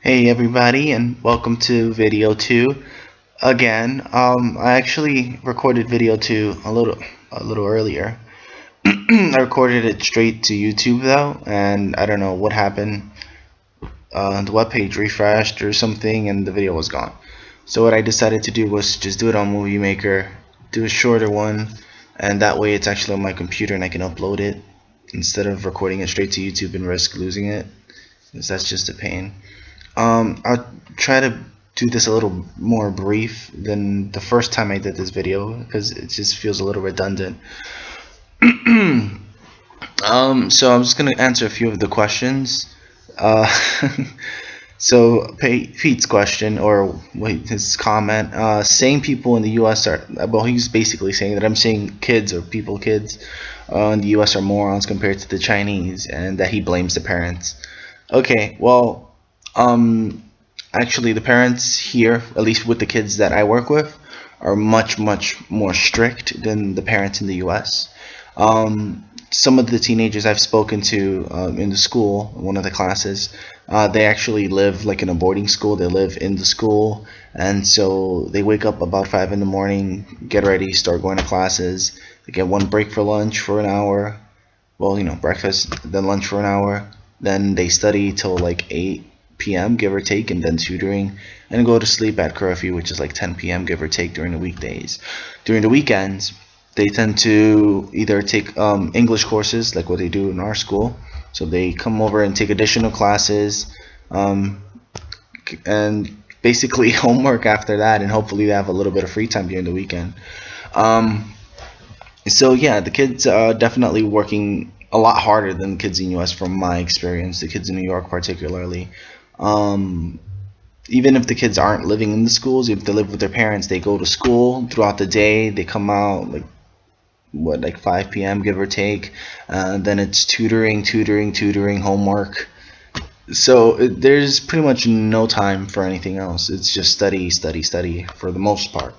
Hey everybody, and welcome to video 2 again. I actually recorded video 2 a little earlier. I recorded it straight to YouTube though, and I don't know what happened. The webpage refreshed or something, and the video was gone. So what I decided to do was just do it on Movie Maker, do a shorter one, and that way it's actually on my computer and I can upload it instead of recording it straight to YouTube and risk losing it, because that's just a pain. I'll try to do this a little more brief than the first time I did this video because it just feels a little redundant. So I'm just gonna answer a few of the questions. Uh, so Pete's question, or wait, his comment, saying people in the U.S. are, well, he's basically saying that I'm saying kids or kids in the U.S. are morons compared to the Chinese, and that he blames the parents. Okay, well. Actually, the parents here, at least with the kids that I work with, are much more strict than the parents in the U.S. Some of the teenagers I've spoken to in the school, one of the classes, they actually live like in a boarding school. They live in the school, and so they wake up about 5 in the morning, get ready, start going to classes. They get one break for lunch for an hour. Well, breakfast, then lunch for an hour. Then they study till like 8 p.m. give or take, and then tutoring, and go to sleep at curfew, which is like 10 p.m. give or take during the weekdays. During the weekends, they tend to either take English courses like what they do in our school, so they come over and take additional classes, and basically homework after that, and hopefully they have a little bit of free time during the weekend. So yeah, the kids are definitely working a lot harder than the kids in the U.S. from my experience, the kids in New York particularly. Even if the kids aren't living in the schools, if they live with their parents, they go to school throughout the day. They come out like 5 p.m. give or take. Then it's tutoring, homework. So there's pretty much no time for anything else. It's just study for the most part.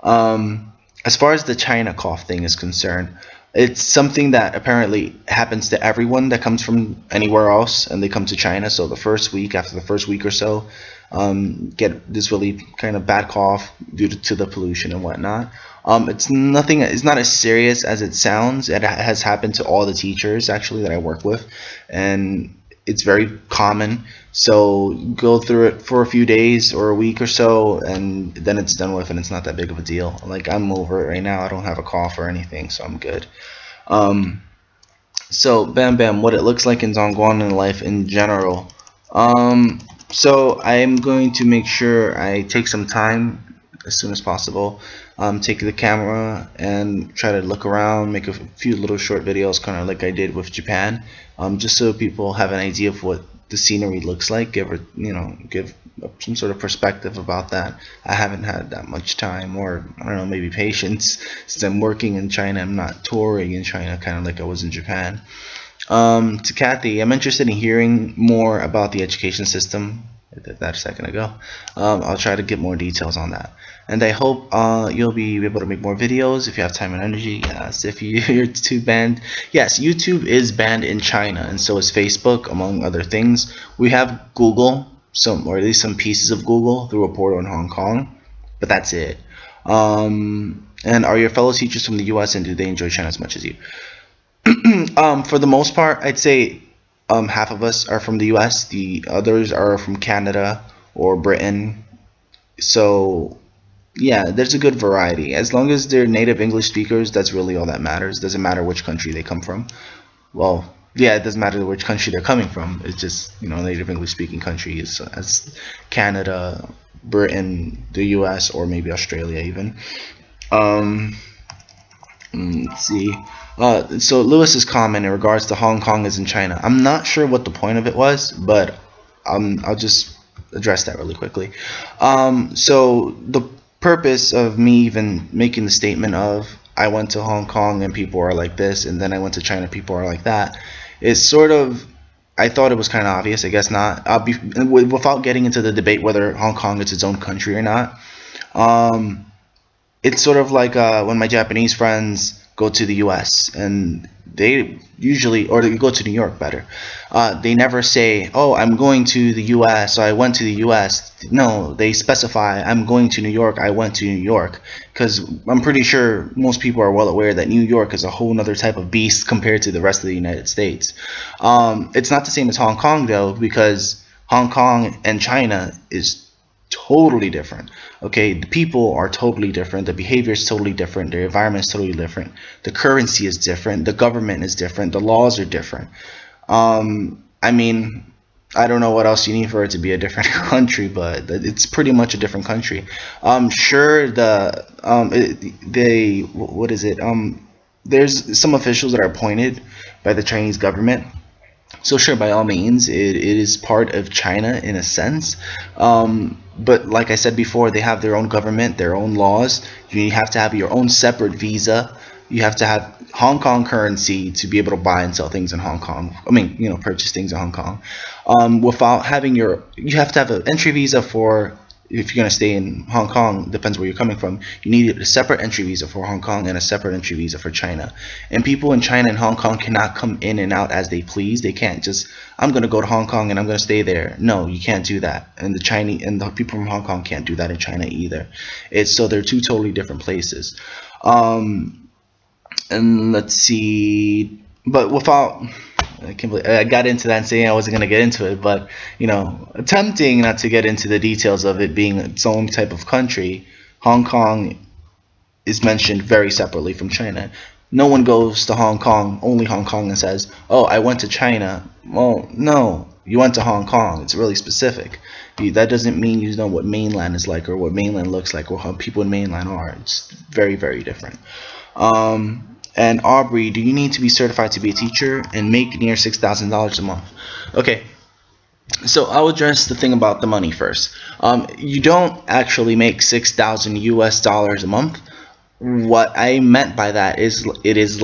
As far as the China cough thing is concerned, it's something that apparently happens to everyone that comes from anywhere else and they come to China. So after the first week or so, get this really kind of bad cough due to the pollution and whatnot. It's not as serious as it sounds. It has happened to all the teachers actually that I work with, and it's very common. So go through it for a few days or a week or so, and then it's done with, and it's not that big of a deal. Like, I'm over it right now. I don't have a cough or anything, so I'm good. So bam, what it looks like in Zhongguan and life in general. So I'm going to make sure I take some time as soon as possible, take the camera and try to look around, make a few little short videos, kind of like I did with Japan, just so people have an idea of what the scenery looks like, give some sort of perspective about that. I haven't had that much time, or I don't know, maybe patience, since I'm working in China. I'm not touring in China, kind of like I was in Japan. To Kathy, I'm interested in hearing more about the education system. I did that a second ago. I'll try to get more details on that, and I hope you'll be able to make more videos if you have time and energy. Yes, if you're too banned. Yes, YouTube is banned in China, and so is Facebook, among other things. We have Google, or at least some pieces of Google through a portal in Hong Kong, but that's it. And are your fellow teachers from the U.S. and do they enjoy China as much as you? For the most part, I'd say half of us are from the US, the others are from Canada or Britain. So yeah, there's a good variety. As long as they're native English speakers, that's really all that matters. Doesn't matter which country they come from. Well, yeah, it doesn't matter which country they're coming from. It's just, native English speaking countries as Canada, Britain, the US, or maybe Australia even. Let's see. So Lewis's comment in regards to Hong Kong is in China. I'm not sure what the point of it was, but I'll just address that really quickly. So the purpose of me even making the statement of I went to Hong Kong and people are like this, and then I went to China, people are like that, is sort of, I thought it was kind of obvious. I guess not. Without getting into the debate whether Hong Kong is its own country or not. It's sort of like when my Japanese friends go to the US, and they usually, or they go to New York better. They never say, "Oh, I'm going to the US," so I went to the US. No, they specify, "I'm going to New York. I went to New York," because I'm pretty sure most people are well aware that New York is a whole other type of beast compared to the rest of the United States. It's not the same as Hong Kong though, because Hong Kong and China is totally different. Okay, the people are totally different, the behavior is totally different, the environment is totally different, the currency is different, the government is different, the laws are different. I mean, I don't know what else you need for it to be a different country, but it's pretty much a different country. Sure, they, what is it? There's some officials that are appointed by the Chinese government. So sure, by all means, it is part of China in a sense. But like I said before, they have their own government, their own laws. You have to have your own separate visa. You have to have Hong Kong currency to be able to buy and sell things in Hong Kong. I mean, purchase things in Hong Kong. Without having you have to have an entry visa for, if you're going to stay in Hong Kong, depends where you're coming from, you need a separate entry visa for Hong Kong and a separate entry visa for China. And people in China and Hong Kong cannot come in and out as they please. They can't just, "I'm going to go to Hong Kong and I'm going to stay there." No, you can't do that. And the people from Hong Kong can't do that in China either. So they're two totally different places. And let's see, but without, I can't believe I got into that and saying I wasn't going to get into it, but attempting not to get into the details of it being its own type of country, Hong Kong is mentioned very separately from China. No one goes to Hong Kong, only Hong Kong, and says, "Oh, I went to China." Well, no, you went to Hong Kong. It's really specific. That doesn't mean you know what mainland is like or what mainland looks like or how people in mainland are. It's very, very different. And Aubrey, do you need to be certified to be a teacher and make near $6,000 a month? Okay, so I'll address the thing about the money first. You don't actually make 6,000 US dollars a month. What I meant by that is it is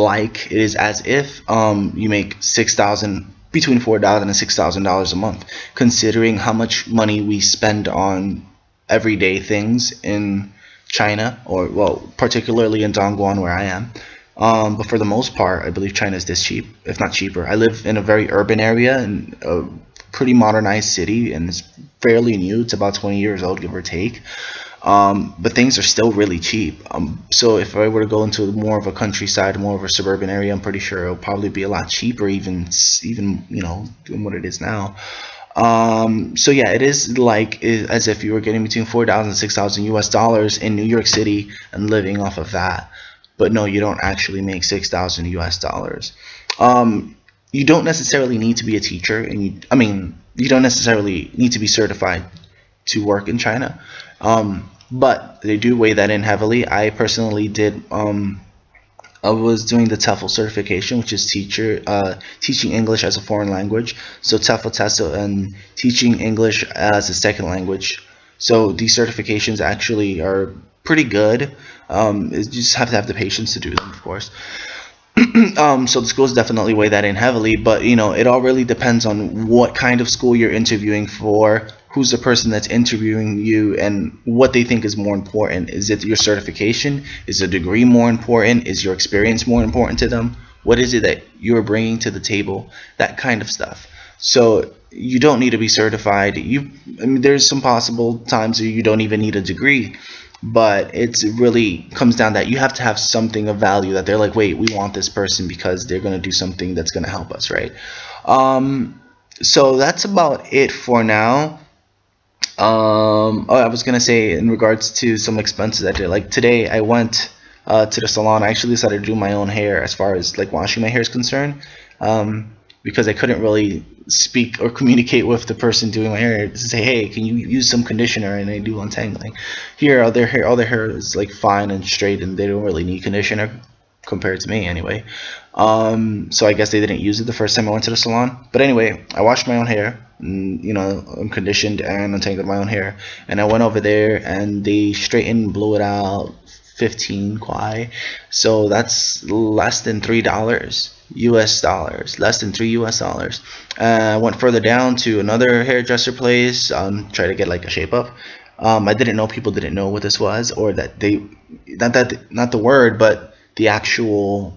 as if you make 6,000, between $4,000 and $6,000 a month, considering how much money we spend on everyday things in China, or well, particularly in Dongguan where I am. But for the most part, I believe China is this cheap, if not cheaper. I live in a very urban area and a pretty modernized city, and it's fairly new. It's about 20 years old, give or take. But things are still really cheap. So if I were to go into more of a countryside, more of a suburban area, I'm pretty sure it'll probably be a lot cheaper, even than what it is now. So yeah, it is as if you were getting between 4,000 and 6,000 US dollars in New York City and living off of that. But no, you don't actually make 6,000 US dollars. You don't necessarily need to be a teacher, and you don't necessarily need to be certified to work in China. But they do weigh that in heavily. I personally did. I was doing the TEFL certification, which is teaching English as a foreign language. So TEFL test and teaching English as a second language. So these certifications actually are pretty good. You just have to have the patience to do them, of course. So the schools definitely weigh that in heavily, but it all really depends on what kind of school you're interviewing for, who's the person that's interviewing you, and what they think is more important. Is it your certification? Is a degree more important? Is your experience more important to them? What is it that you're bringing to the table? That kind of stuff. So you don't need to be certified. There's some possible times where you don't even need a degree, but it really comes down that you have to have something of value that they're like, wait, we want this person because they're going to do something that's going to help us, right? So that's about it for now. I was going to say, in regards to some expenses I did, like today I went to the salon. I actually decided to do my own hair as far as like washing my hair is concerned, because I couldn't really speak or communicate with the person doing my hair to say, hey, can you use some conditioner, and I do untangling. Here, all their hair is like fine and straight, and they don't really need conditioner compared to me anyway. So I guess they didn't use it the first time I went to the salon. But anyway, I washed my own hair, and, I'm conditioned and untangled my own hair, and I went over there and they straightened and blew it out 15 kwai. So that's less than $3 US dollars, less than $3 US dollars. I went further down to another hairdresser place, try to get like a shape up. I didn't know people didn't know what this was, or that they not the word, but the actual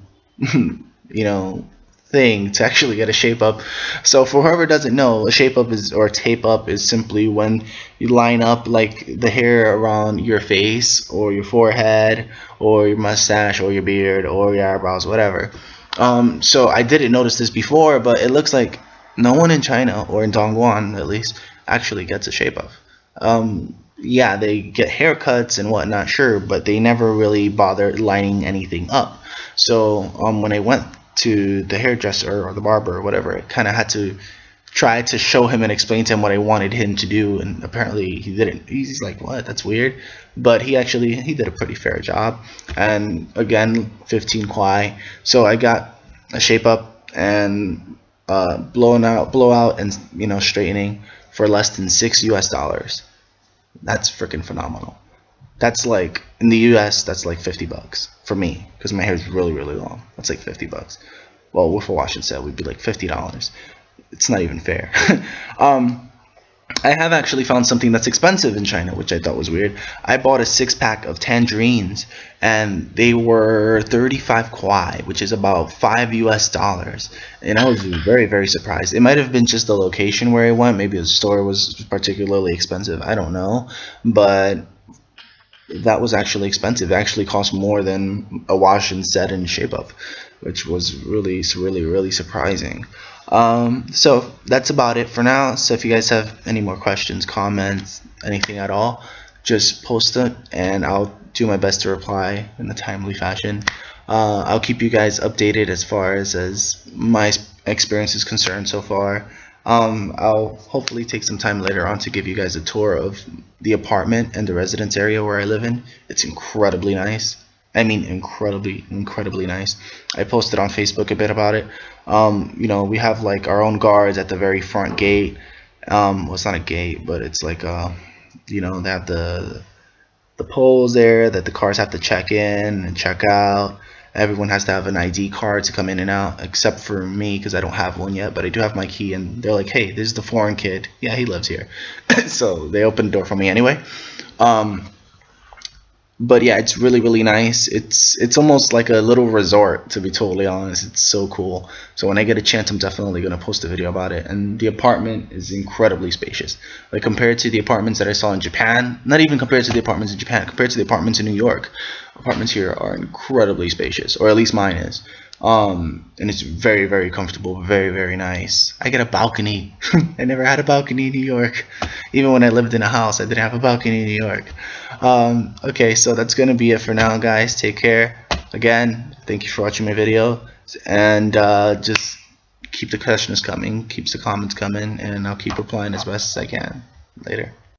thing to actually get a shape up. So for whoever doesn't know, a shape up is, or tape up, is simply when you line up like the hair around your face or your forehead or your mustache or your beard or your eyebrows, whatever. So I didn't notice this before, but it looks like no one in China, or in Dongguan at least, actually gets a shape up. Yeah, they get haircuts and whatnot, sure, but they never really bother lining anything up. So when I went to the hairdresser or the barber or whatever, I kind of had to try to show him and explain to him what I wanted him to do, and apparently he didn't. He's like, what? That's weird. But he did a pretty fair job. And again, 15 kwai. So I got a shape up and blowout and straightening for less than $6 US. That's freaking phenomenal. That's like, in the US, that's like $50 for me, because my hair is really, really long. That's like $50. Well, with a wash and set, we'd be like $50. It's not even fair. I have actually found something that's expensive in China, which I thought was weird. I bought a 6-pack of tangerines, and they were 35 kwai, which is about $5 US. And I was very, very surprised. It might have been just the location where I went. Maybe the store was particularly expensive. I don't know. But that was actually expensive. It actually cost more than a wash and set and shape up, which was really, really, really surprising. So that's about it for now. So if you guys have any more questions, comments, anything at all, just post it and I'll do my best to reply in a timely fashion. I'll keep you guys updated as far as my experience is concerned so far. I'll hopefully take some time later on to give you guys a tour of the apartment and the residence area where I live in. It's incredibly nice. I mean, incredibly nice. I posted on Facebook a bit about it. We have like our own guards at the very front gate. Well, it's not a gate, but it's like they have the poles there that the cars have to check in and check out. Everyone has to have an ID card to come in and out, except for me, because I don't have one yet, but I do have my key. And they're like, hey, this is the foreign kid. Yeah, he lives here. So they opened the door for me anyway. But yeah, it's really, really nice. It's almost like a little resort, to be totally honest. It's so cool. So when I get a chance, I'm definitely going to post a video about it. And the apartment is incredibly spacious. Like, compared to the apartments that I saw in Japan, not even compared to the apartments in Japan, compared to the apartments in New York, apartments here are incredibly spacious, or at least mine is. And it's very, very comfortable, very, very nice. I get a balcony. I never had a balcony in New York. Even when I lived in a house, I didn't have a balcony in New York. Okay, so that's gonna be it for now, guys. Take care. Again, thank you for watching my video, and just keep the questions coming, keep the comments coming, and I'll keep replying as best as I can. Later.